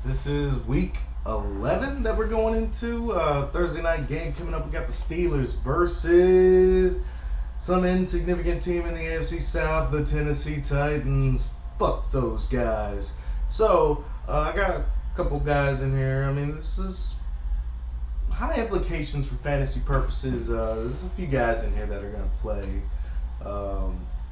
This is week 11 that we're going into. Thursday night game coming up. We got the Steelers versus some insignificant team in the AFC South, the Tennessee Titans. Fuck those guys. So, I got a couple guys in here. I mean, this is high implications for fantasy purposes. There's a few guys in here that are going to play.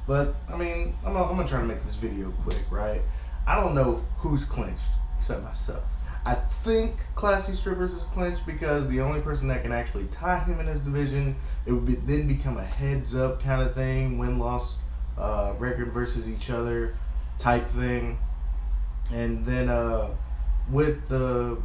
But, I mean, I'm going to try to make this video quick, right? I don't know who's clinched except myself. I think Classy Strippers is clinched because the only person that can actually tie him in his division, it would then become a heads up kind of thing, win-loss record versus each other type thing. And then with the,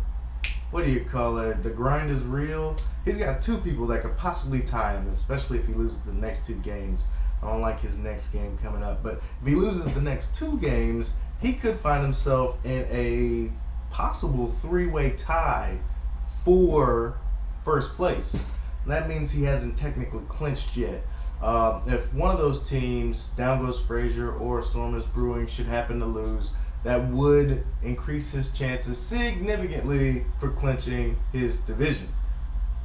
what do you call it, the grind is real, he's got two people that could possibly tie him, especially if he loses the next two games. I don't like his next game coming up, but if he loses the next two games, he could find himself in a possible three-way tie for first place. That means he hasn't technically clinched yet. If one of those teams, down goes Frazier or Stormers Brewing, should happen to lose, that would increase his chances significantly for clinching his division,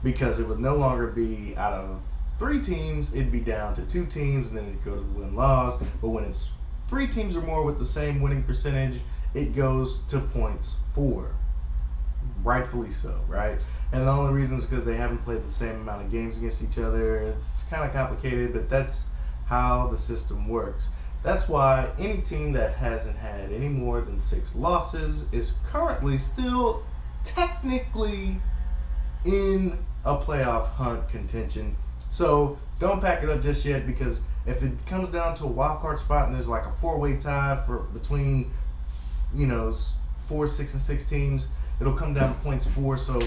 because it would no longer be out of three teams, it'd be down to two teams, and then it'd go to win-loss. But when it's three teams or more with the same winning percentage, it goes to points for. Rightfully so, right? And the only reason is because they haven't played the same amount of games against each other. It's kind of complicated, but that's how the system works. That's why any team that hasn't had any more than 6 losses is currently still technically in a playoff hunt contention. So don't pack it up just yet, because if it comes down to a wild card spot and there's like a 4-way tie for between 4, 6, and 6 teams, it'll come down to points for. So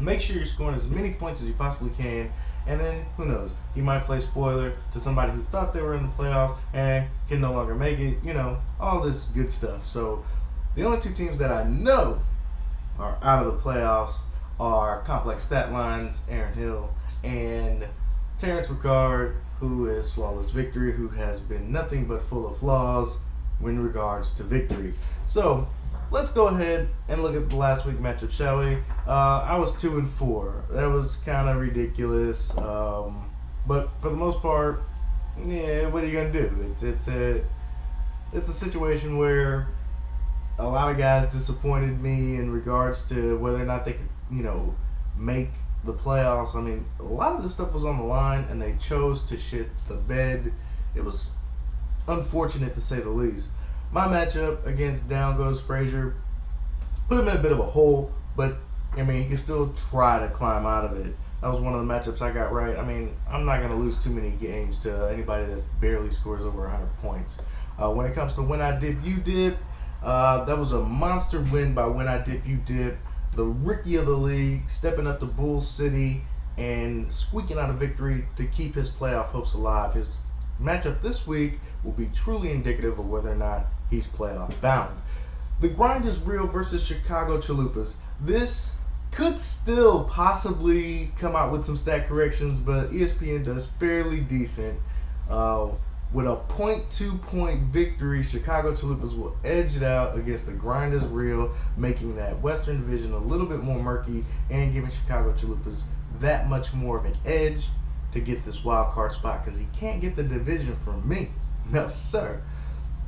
make sure you're scoring as many points as you possibly can, and then who knows, you might play spoiler to somebody who thought they were in the playoffs and can no longer make it. All this good stuff. So the only two teams that I know are out of the playoffs are Complex Stat Lines, Aaron Hill, and Terrence Ricard, who is Flawless Victory, who has been nothing but full of flaws in regards to victory. So let's go ahead and look at the last week matchup, shall we? I was 2-4. That was kind of ridiculous, but for the most part, yeah. What are you gonna do? It's a situation where a lot of guys disappointed me in regards to whether or not they could make the playoffs. I mean, a lot of this stuff was on the line, and they chose to shit the bed. It was unfortunate to say the least. My matchup against Down Goes Frazier put him in a bit of a hole, but I mean, he can still try to climb out of it. That was one of the matchups I got right. I mean, I'm not going to lose too many games to anybody that barely scores over 100 points. When it comes to When I Dip, You Dip, that was a monster win by When I Dip, You Dip. The rookie of the league, stepping up to Bull City and squeaking out a victory to keep his playoff hopes alive. His matchup this week will be truly indicative of whether or not he's playoff bound. The grind is real versus Chicago Chalupas. This could still possibly come out with some stat corrections, but ESPN does fairly decent. With a 0.2 point victory, Chicago Chalupas will edge it out against the grind is real, making that Western Division a little bit more murky and giving Chicago Chalupas that much more of an edge to get this wild card spot, because he can't get the division from me. No, sir.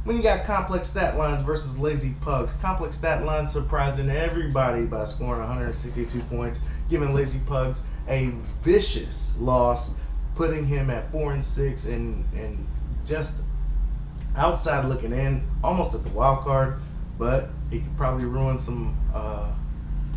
When you got Complex Stat Lines versus Lazy Pugs, Complex Stat Lines surprising everybody by scoring 162 points, giving Lazy Pugs a vicious loss, putting him at 4-6 and just outside looking in, almost at the wild card, but he could probably ruin some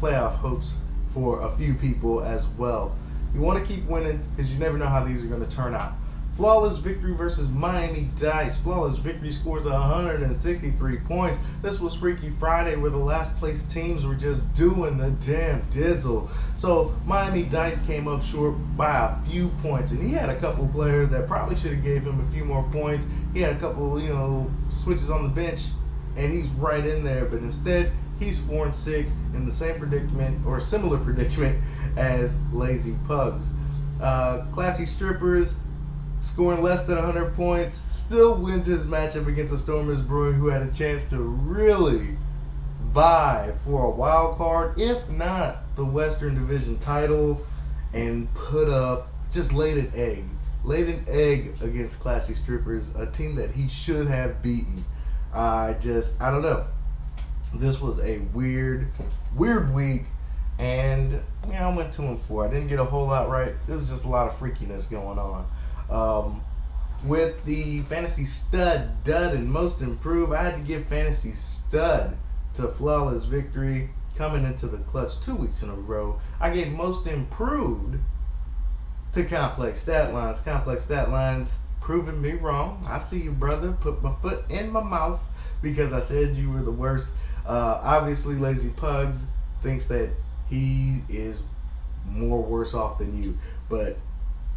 playoff hopes for a few people as well. You want to keep winning, because you never know how these are going to turn out. Flawless Victory versus Miami Dice. Flawless Victory scores 163 points. This was Freaky Friday, where the last place teams were just doing the damn dizzle. So Miami Dice came up short by a few points, and he had a couple players that probably should have gave him a few more points. He had a couple, switches on the bench, and he's right in there. But instead, he's 4-6 in the same predicament, or similar predicament, as Lazy Pugs. Classy Strippers, scoring less than 100 points, still wins his matchup against the Stormers Brewing, who had a chance to really vie for a wild card, if not the Western Division title, and laid an egg. Laid an egg against Classy Strippers, a team that he should have beaten. I don't know. This was a weird week, and I went 2-4. I didn't get a whole lot right. There was just a lot of freakiness going on. With the Fantasy Stud, Dud, and Most Improved, I had to give Fantasy Stud to Flawless Victory coming into the clutch 2 weeks in a row. I gave Most Improved to Complex Stat Lines. Complex Stat Lines proving me wrong. I see you, brother. Put my foot in my mouth because I said you were the worst. Obviously, Lazy Pugs thinks that he is more worse off than you, but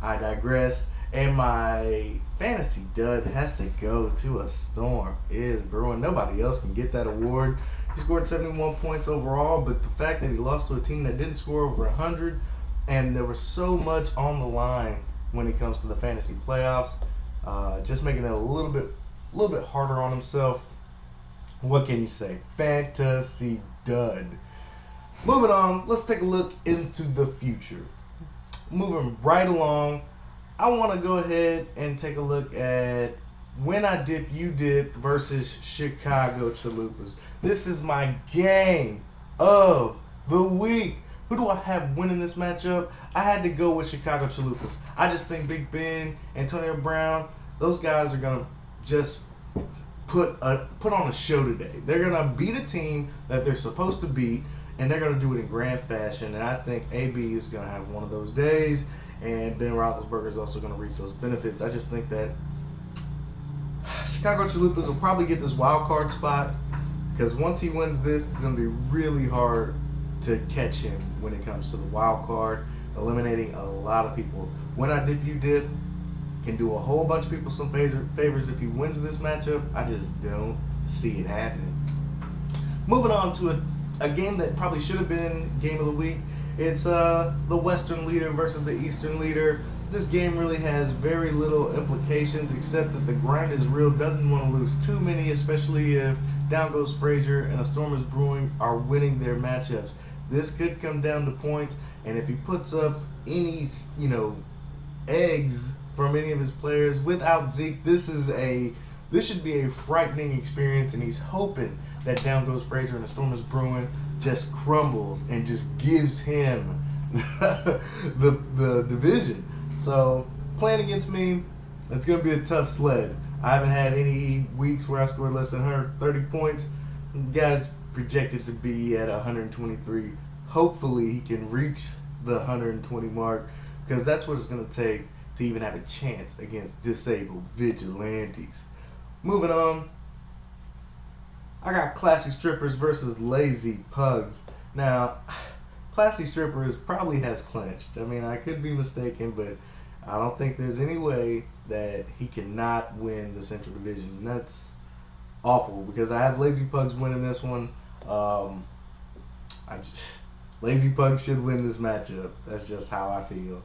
I digress. And my fantasy dud has to go to a Storm is Brewing. Nobody else can get that award. He scored 71 points overall, but the fact that he lost to a team that didn't score over 100, and there was so much on the line when it comes to the fantasy playoffs, just making it a little bit harder on himself. What can you say? Fantasy dud. Moving on, let's take a look into the future. Moving right along, I want to go ahead and take a look at When I Dip, You Dip versus Chicago Chalupas. This is my game of the week. Who do I have winning this matchup? I had to go with Chicago Chalupas. I just think Big Ben, Antonio Brown, those guys are going to just put on a show today. They're going to beat a team that they're supposed to beat, and they're going to do it in grand fashion. And I think AB is going to have one of those days, and Ben Roethlisberger is also going to reap those benefits. I just think that Chicago Chalupas will probably get this wild card spot, because once he wins this, it's going to be really hard to catch him when it comes to the wild card, eliminating a lot of people. When I Dip, You Dip can do a whole bunch of people some favors if he wins this matchup. I just don't see it happening. Moving on to a game that probably should have been game of the week. It's the Western leader versus the Eastern leader. This game really has very little implications, except that the grind is real. Doesn't want to lose too many, especially if down goes Frazier and a Storm is Brewing are winning their matchups. This could come down to points, and if he puts up any, eggs from any of his players without Zeke, this should be a frightening experience, and he's hoping that down goes Frazier and the Storm is Brewing just crumbles and just gives him the division. So playing against me, it's going to be a tough sled. I haven't had any weeks where I scored less than 130 points. The guy's projected to be at 123. Hopefully he can reach the 120 mark, because that's what it's going to take to even have a chance against disabled vigilantes. Moving on, I got Classy Strippers versus Lazy Pugs. Now, Classy Strippers probably has clinched. I mean, I could be mistaken, but I don't think there's any way that he cannot win the Central Division. And that's awful, because I have Lazy Pugs winning this one. Lazy Pugs should win this matchup. That's just how I feel.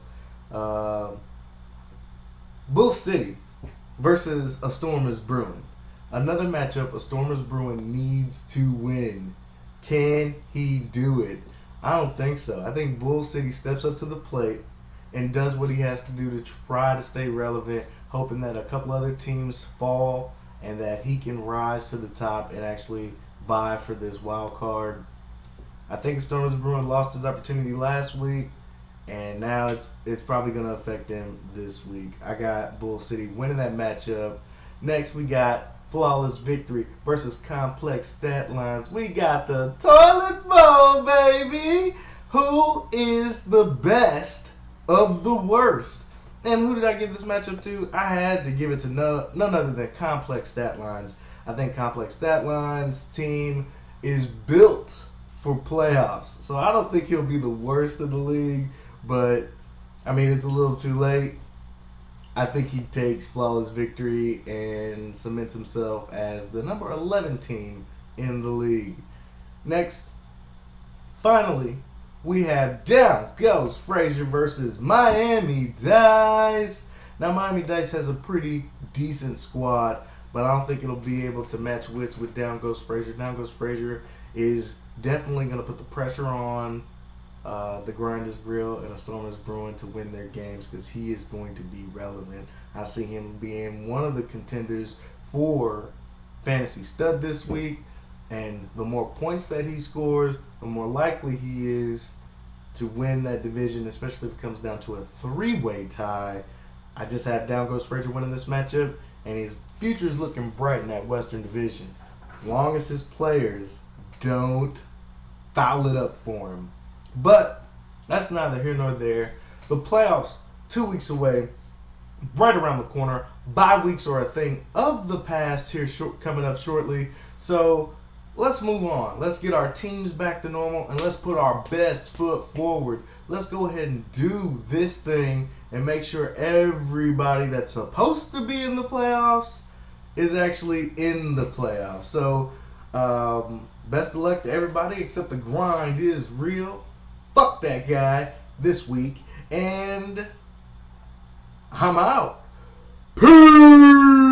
Bull City versus A Storm is Brewing. Another matchup A Storm is Brewing needs to win. Can he do it? I don't think so. I think Bull City steps up to the plate and does what he has to do to try to stay relevant, hoping that a couple other teams fall and that he can rise to the top and actually vie for this wild card. I think Storm is Brewing lost his opportunity last week, and now it's probably going to affect him this week. I got Bull City winning that matchup. Next, we got Flawless Victory versus Complex Stat Lines. We got the Toilet Bowl, baby! Who is the best of the worst? And who did I give this matchup to? I had to give it to none other than Complex Stat Lines. I think Complex Stat Lines' team is built for playoffs. So I don't think he'll be the worst in the league, but I mean, it's a little too late. I think he takes Flawless Victory and cements himself as the number 11 team in the league. Next, finally, we have Down Goes Frazier versus Miami Dice. Now, Miami Dice has a pretty decent squad, but I don't think it'll be able to match wits with Down Goes Frazier. Down Goes Frazier is definitely going to put the pressure on the grind is real and the storm is brewing to win their games because he is going to be relevant. I see him being one of the contenders for fantasy stud this week, and the more points that he scores, the more likely he is to win that division, especially if it comes down to a three-way tie. I just have Down Goes Frazier winning this matchup, and his future is looking bright in that Western Division. As long as his players don't foul it up for him. But that's neither here nor there. The playoffs, 2 weeks away, right around the corner. Bye weeks are a thing of the past here coming up shortly. So let's move on. Let's get our teams back to normal, and let's put our best foot forward. Let's go ahead and do this thing and make sure everybody that's supposed to be in the playoffs is actually in the playoffs. So best of luck to everybody, except the grind is real. Fuck that guy this week, and I'm out. Peace!